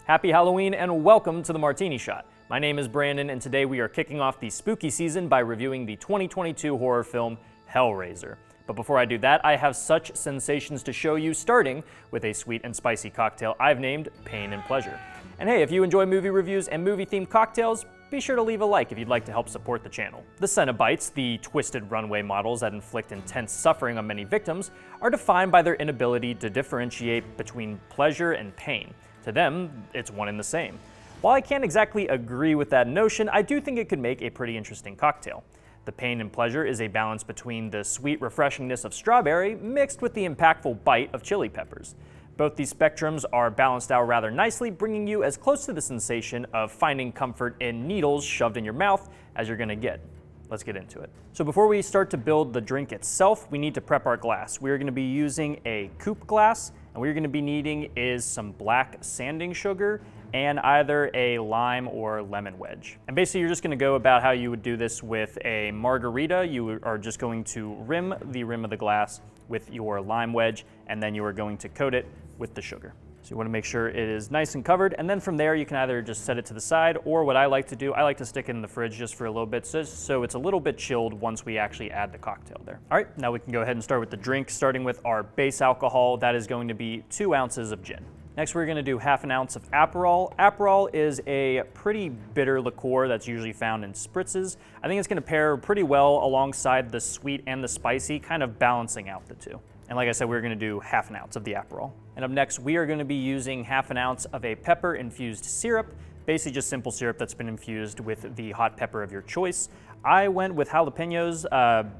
Happy Halloween and welcome to the Martini Shot. My name is Brandon and today we are kicking off the spooky season by reviewing the 2022 horror film Hellraiser. But before I do that, I have such sensations to show you, starting with a sweet and spicy cocktail I've named Pain and Pleasure. And hey, if you enjoy movie reviews and movie-themed cocktails, be sure to leave a like if you'd like to help support the channel. The Cenobites, the twisted runway models that inflict intense suffering on many victims, are defined by their inability to differentiate between pleasure and pain. To them, it's one and the same. While I can't exactly agree with that notion, I do think it could make a pretty interesting cocktail. The pain and pleasure is a balance between the sweet refreshingness of strawberry mixed with the impactful bite of chili peppers. Both these spectrums are balanced out rather nicely, bringing you as close to the sensation of finding comfort in needles shoved in your mouth as you're gonna get. Let's get into it. So before we start to build the drink itself, we need to prep our glass. We're gonna be using a coupe glass, and what you're gonna be needing is some black sanding sugar and either a lime or lemon wedge. And basically you're just gonna go about how you would do this with a margarita. You are just going to rim the rim of the glass with your lime wedge, and then you are going to coat it with the sugar. So you wanna make sure it is nice and covered, and then from there you can either just set it to the side, or what I like to do, I like to stick it in the fridge just for a little bit, so it's a little bit chilled once we actually add the cocktail there. All right, now we can go ahead and start with the drink, starting with our base alcohol. That is going to be 2 ounces of gin. Next, we're gonna do half an ounce of Aperol. Aperol is a pretty bitter liqueur that's usually found in spritzes. I think it's gonna pair pretty well alongside the sweet and the spicy, kind of balancing out the two. And like I said, we're gonna do half an ounce of the Aperol. And up next, we are gonna be using half an ounce of a pepper infused syrup, basically just simple syrup that's been infused with the hot pepper of your choice. I went with jalapenos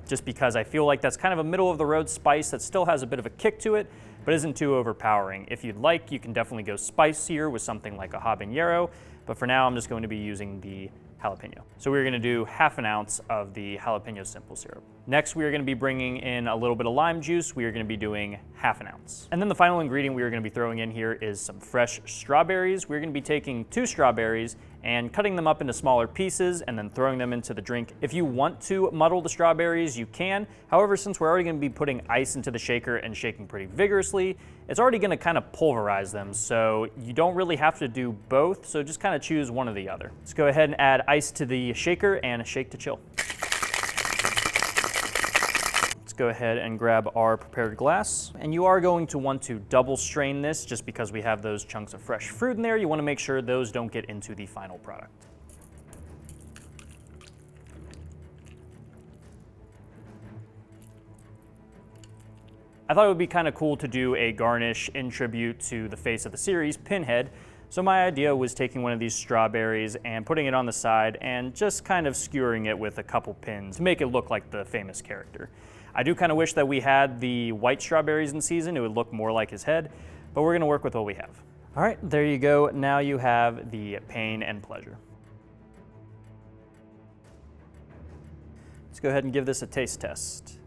just because I feel like that's kind of a middle of the road spice that still has a bit of a kick to it, but isn't too overpowering. If you'd like, you can definitely go spicier with something like a habanero, but for now I'm just going to be using the jalapeno. So we're gonna do half an ounce of the jalapeno simple syrup. Next, we are gonna be bringing in a little bit of lime juice. We are gonna be doing half an ounce. And then the final ingredient we are gonna be throwing in here is some fresh strawberries. We're gonna be taking 2 strawberries and cutting them up into smaller pieces and then throwing them into the drink. If you want to muddle the strawberries, you can. However, since we're already gonna be putting ice into the shaker and shaking pretty vigorously, it's already gonna kind of pulverize them, so you don't really have to do both, so just kind of choose one or the other. Let's go ahead and add ice to the shaker and shake to chill. Let's go ahead and grab our prepared glass, and you are going to want to double strain this just because we have those chunks of fresh fruit in there. You want to make sure those don't get into the final product. I thought it would be kind of cool to do a garnish in tribute to the face of the series, Pinhead. So my idea was taking one of these strawberries and putting it on the side and just kind of skewering it with a couple pins to make it look like the famous character. I do kind of wish that we had the white strawberries in season. It would look more like his head, but we're gonna work with what we have. All right, there you go. Now you have the pain and pleasure. Let's go ahead and give this a taste test.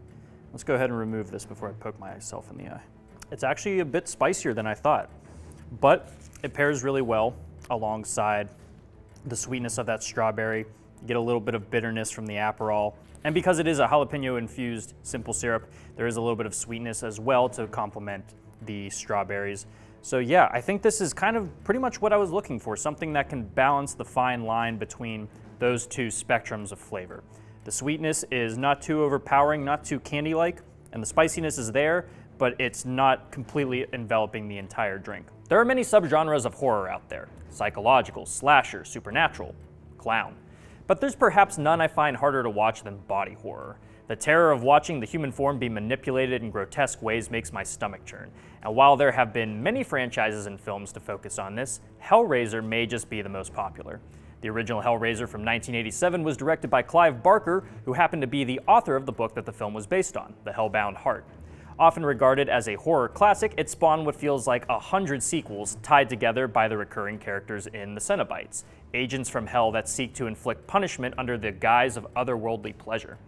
Let's go ahead and remove this before I poke myself in the eye. It's actually a bit spicier than I thought, but it pairs really well alongside the sweetness of that strawberry. You get a little bit of bitterness from the Aperol. And because it is a jalapeno infused simple syrup, there is a little bit of sweetness as well to complement the strawberries. So yeah, I think this is kind of pretty much what I was looking for, something that can balance the fine line between those two spectrums of flavor. The sweetness is not too overpowering, not too candy-like, and the spiciness is there, but it's not completely enveloping the entire drink. There are many subgenres of horror out there: psychological, slasher, supernatural, clown. But there's perhaps none I find harder to watch than body horror. The terror of watching the human form be manipulated in grotesque ways makes my stomach churn. And while there have been many franchises and films to focus on this, Hellraiser may just be the most popular. The original Hellraiser from 1987 was directed by Clive Barker, who happened to be the author of the book that the film was based on, The Hellbound Heart. Often regarded as a horror classic, it spawned what feels like 100 sequels tied together by the recurring characters in the Cenobites, agents from hell that seek to inflict punishment under the guise of otherworldly pleasure.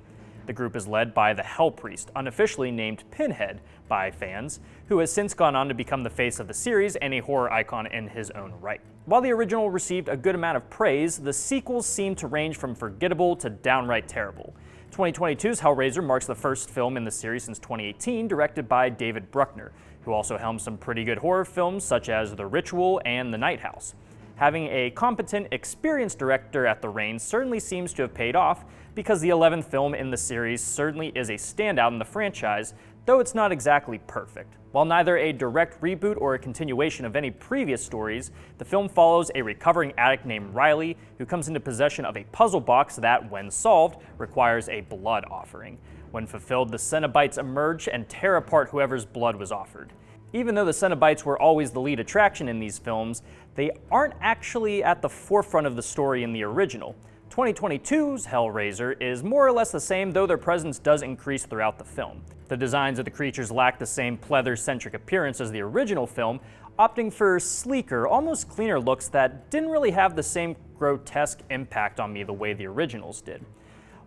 The group is led by the Hell Priest, unofficially named Pinhead by fans, who has since gone on to become the face of the series and a horror icon in his own right. While the original received a good amount of praise, the sequels seem to range from forgettable to downright terrible. 2022's Hellraiser marks the first film in the series since 2018, directed by David Bruckner, who also helmed some pretty good horror films such as The Ritual and The Night House. Having a competent, experienced director at the reins certainly seems to have paid off, because the 11th film in the series certainly is a standout in the franchise, though it's not exactly perfect. While neither a direct reboot or a continuation of any previous stories, the film follows a recovering addict named Riley who comes into possession of a puzzle box that, when solved, requires a blood offering. When fulfilled, the Cenobites emerge and tear apart whoever's blood was offered. Even though the Cenobites were always the lead attraction in these films, they aren't actually at the forefront of the story in the original. 2022's Hellraiser is more or less the same, though their presence does increase throughout the film. The designs of the creatures lack the same pleather-centric appearance as the original film, opting for sleeker, almost cleaner looks that didn't really have the same grotesque impact on me the way the originals did.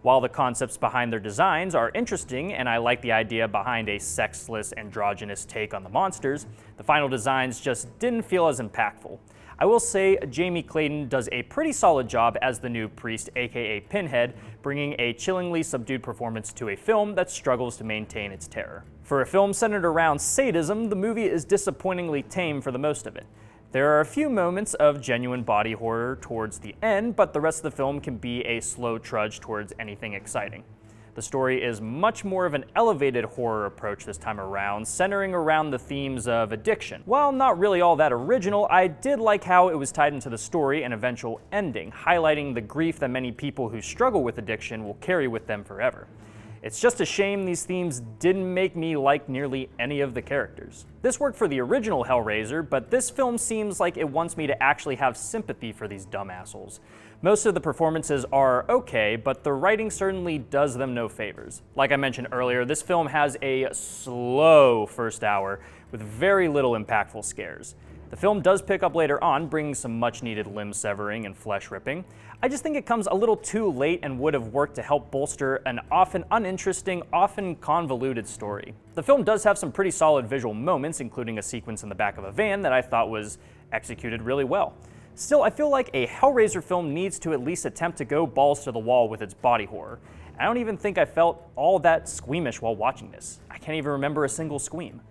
While the concepts behind their designs are interesting, and I like the idea behind a sexless, androgynous take on the monsters, the final designs just didn't feel as impactful. I will say Jamie Clayton does a pretty solid job as the new priest, aka Pinhead, bringing a chillingly subdued performance to a film that struggles to maintain its terror. For a film centered around sadism, the movie is disappointingly tame for the most of it. There are a few moments of genuine body horror towards the end, but the rest of the film can be a slow trudge towards anything exciting. The story is much more of an elevated horror approach this time around, centering around the themes of addiction. While not really all that original, I did like how it was tied into the story and eventual ending, highlighting the grief that many people who struggle with addiction will carry with them forever. It's just a shame these themes didn't make me like nearly any of the characters. This worked for the original Hellraiser, but this film seems like it wants me to actually have sympathy for these dumb assholes. Most of the performances are okay, but the writing certainly does them no favors. Like I mentioned earlier, this film has a slow first hour with very little impactful scares. The film does pick up later on, bringing some much-needed limb severing and flesh ripping. I just think it comes a little too late and would have worked to help bolster an often uninteresting, often convoluted story. The film does have some pretty solid visual moments, including a sequence in the back of a van that I thought was executed really well. Still, I feel like a Hellraiser film needs to at least attempt to go balls to the wall with its body horror. I don't even think I felt all that squeamish while watching this. I can't even remember a single scream.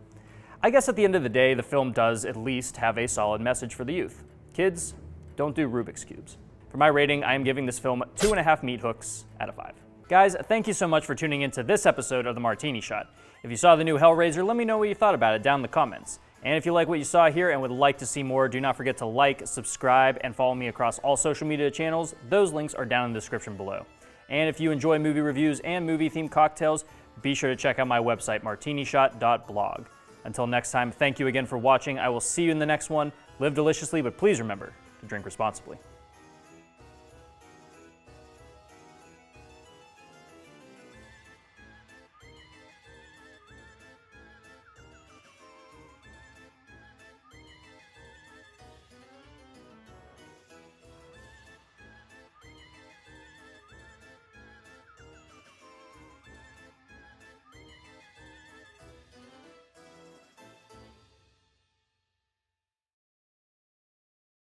I guess at the end of the day, the film does at least have a solid message for the youth. Kids, don't do Rubik's Cubes. For my rating, I am giving this film 2.5 meat hooks out of 5. Guys, thank you so much for tuning into this episode of the Martini Shot. If you saw the new Hellraiser, let me know what you thought about it down in the comments. And if you like what you saw here and would like to see more, do not forget to like, subscribe, and follow me across all social media channels. Those links are down in the description below. And if you enjoy movie reviews and movie-themed cocktails, be sure to check out my website, martinishot.blog. Until next time, thank you again for watching. I will see you in the next one. Live deliciously, but please remember to drink responsibly.